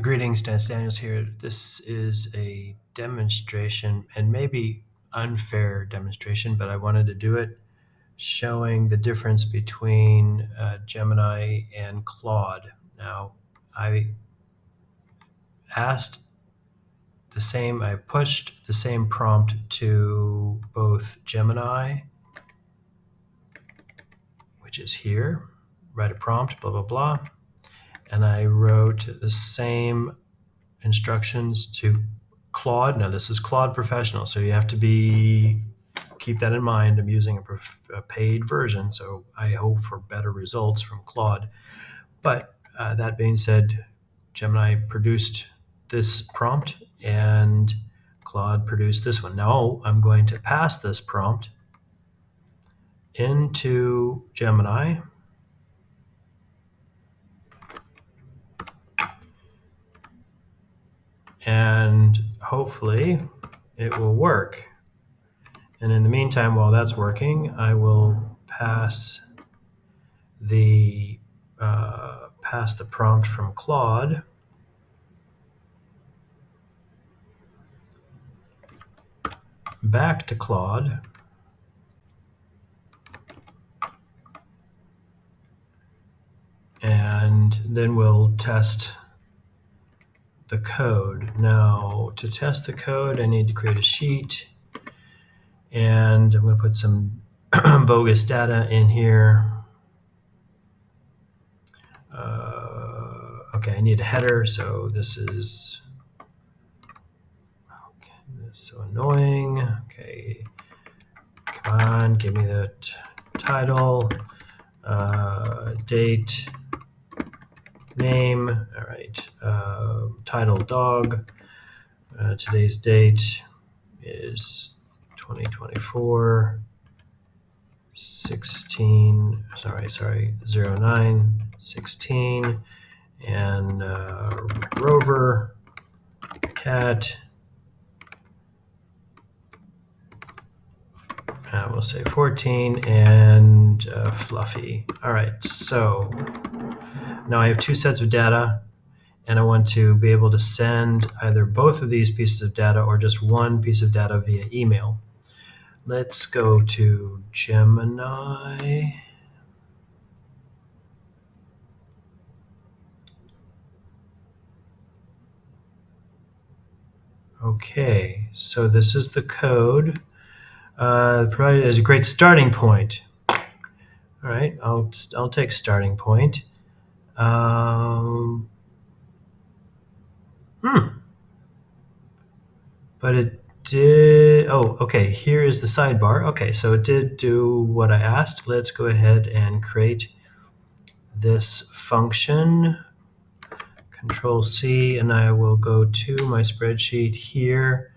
Greetings, Dan Daniels here. This is a demonstration, and maybe unfair demonstration, but I wanted to do it, showing the difference between Gemini and Claude. Now, I pushed the same prompt to both Gemini, which is here, write a prompt, blah, blah, blah, and I wrote the same instructions to Claude. Now this is Claude Professional, so you have to keep that in mind. I'm using a paid version, so I hope for better results from Claude. But that being said, Gemini produced this prompt and Claude produced this one. Now I'm going to pass this prompt into Gemini. And hopefully it will work. And in the meantime, while that's working, I will pass the prompt from Claude back to Claude. And then we'll test the code. Now, to test the code, I need to create a sheet. And I'm going to put some bogus data in here. Okay, I need a header, so this is that's so annoying. Okay, come on, give me the title, date, name. All right, title dog. Today's date is 2024 16. Sorry, 09/16. And Rover, cat, we'll say 14, and Fluffy. All right, so now I have two sets of data, and I want to be able to send either both of these pieces of data or just one piece of data via email. Let's go to Gemini. Okay, so this is the code. Provided as a great starting point. All right, I'll take starting point. But it did. Oh, okay. Here is the sidebar. Okay, so it did do what I asked. Let's go ahead and create this function. Control C, and I will go to my spreadsheet here.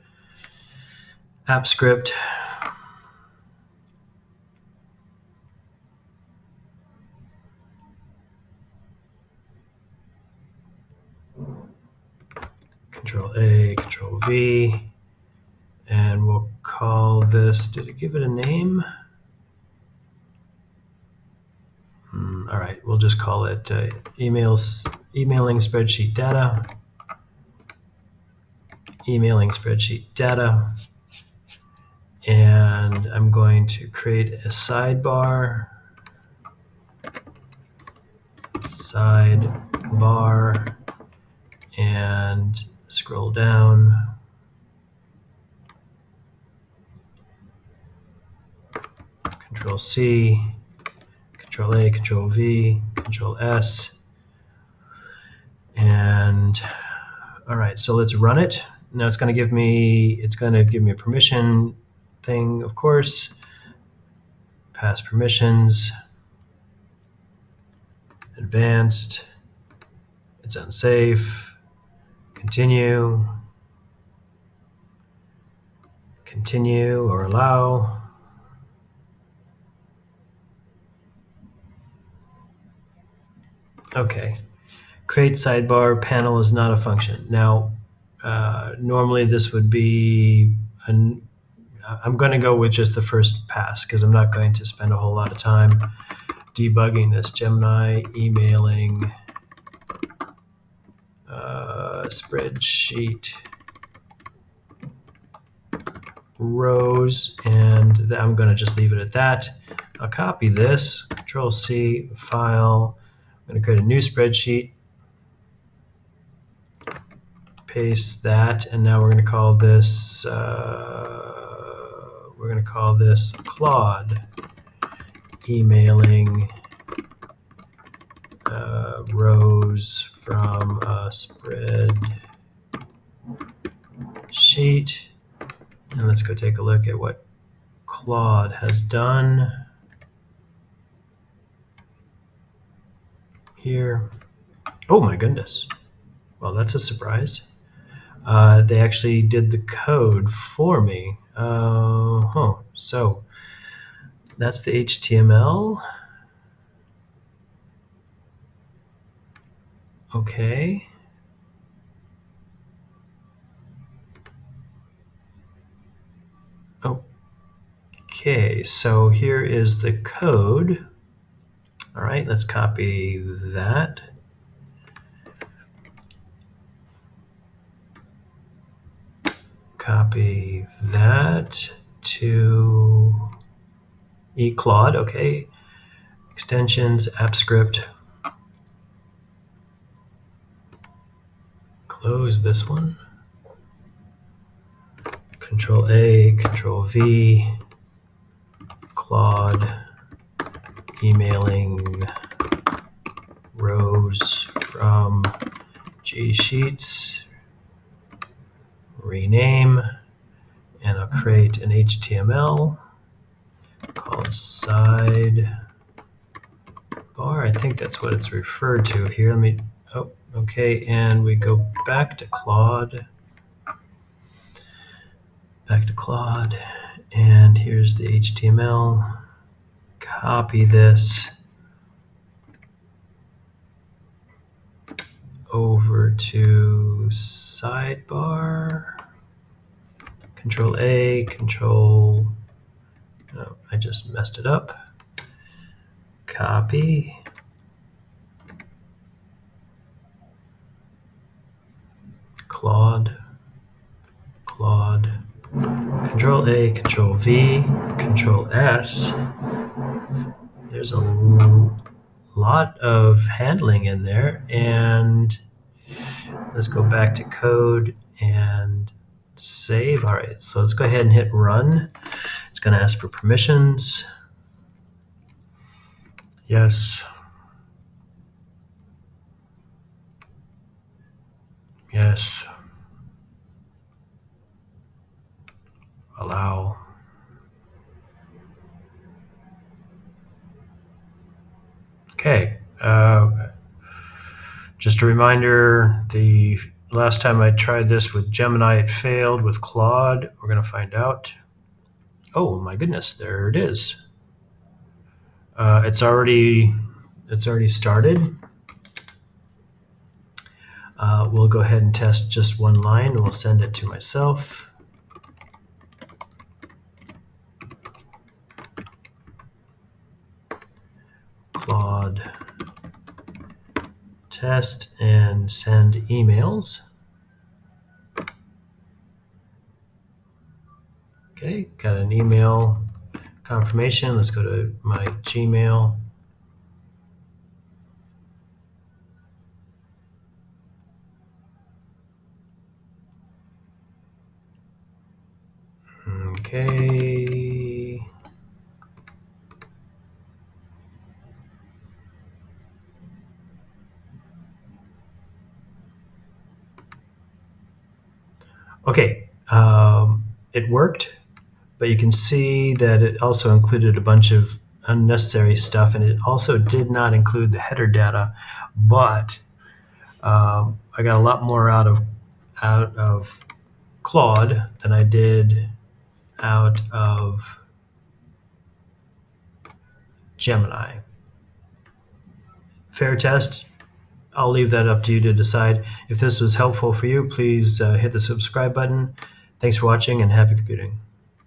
App script. Control A, Control V, and we'll call this, did it give it a name? All right, we'll just call it emailing spreadsheet data. Emailing spreadsheet data. And I'm going to create a sidebar. Sidebar. And scroll down. Control C. Control A, Control V, Control S. And all right, so let's run it. Now it's going to give me a permission thing, of course. Pass permissions. Advanced. It's unsafe. Continue. Continue or allow. Okay. Create sidebar panel is not a function. Now, normally this would be I'm going to go with just the first pass because I'm not going to spend a whole lot of time debugging this. Gemini emailing spreadsheet rows, and I'm going to just leave it at that. I'll copy this, Control C, file. I'm going to create a new spreadsheet, paste that, and now we're going to call this Claude emailing rows from a spreadsheet. And let's go take a look at what Claude has done here. Oh my goodness. Well, that's a surprise. They actually did the code for me. So that's the HTML. Okay. Okay, so here is the code. All right, let's copy that. Copy that to eClaude. Okay, extensions, app script. Close this one. Control A, Control V, Claude emailing rows from G Sheets, rename, and I'll create an HTML called sidebar. I think that's what it's referred to here. Okay, and we go back to Claude. And here's the HTML. Copy this over to sidebar. Control A, no, I just messed it up. Copy. Claude. Control A, Control V, Control S. There's a lot of handling in there, and let's go back to code and save. All right, so let's go ahead and hit run. It's going to ask for permissions. Yes. Yes. Allow. Okay. Just a reminder, the last time I tried this with Gemini, it failed. With Claude, we're going to find out. Oh my goodness, there it is. It's already started. We'll go ahead and test just one line, and we'll send it to myself. Claude test and send emails. Okay, got an email confirmation. Let's go to my Gmail. Okay. Okay, it worked, but you can see that it also included a bunch of unnecessary stuff, and it also did not include the header data, but I got a lot more out of Claude than I did out of Gemini. Fair test. I'll leave that up to you to decide. If this was helpful for you, please hit the subscribe button. Thanks for watching, and happy computing.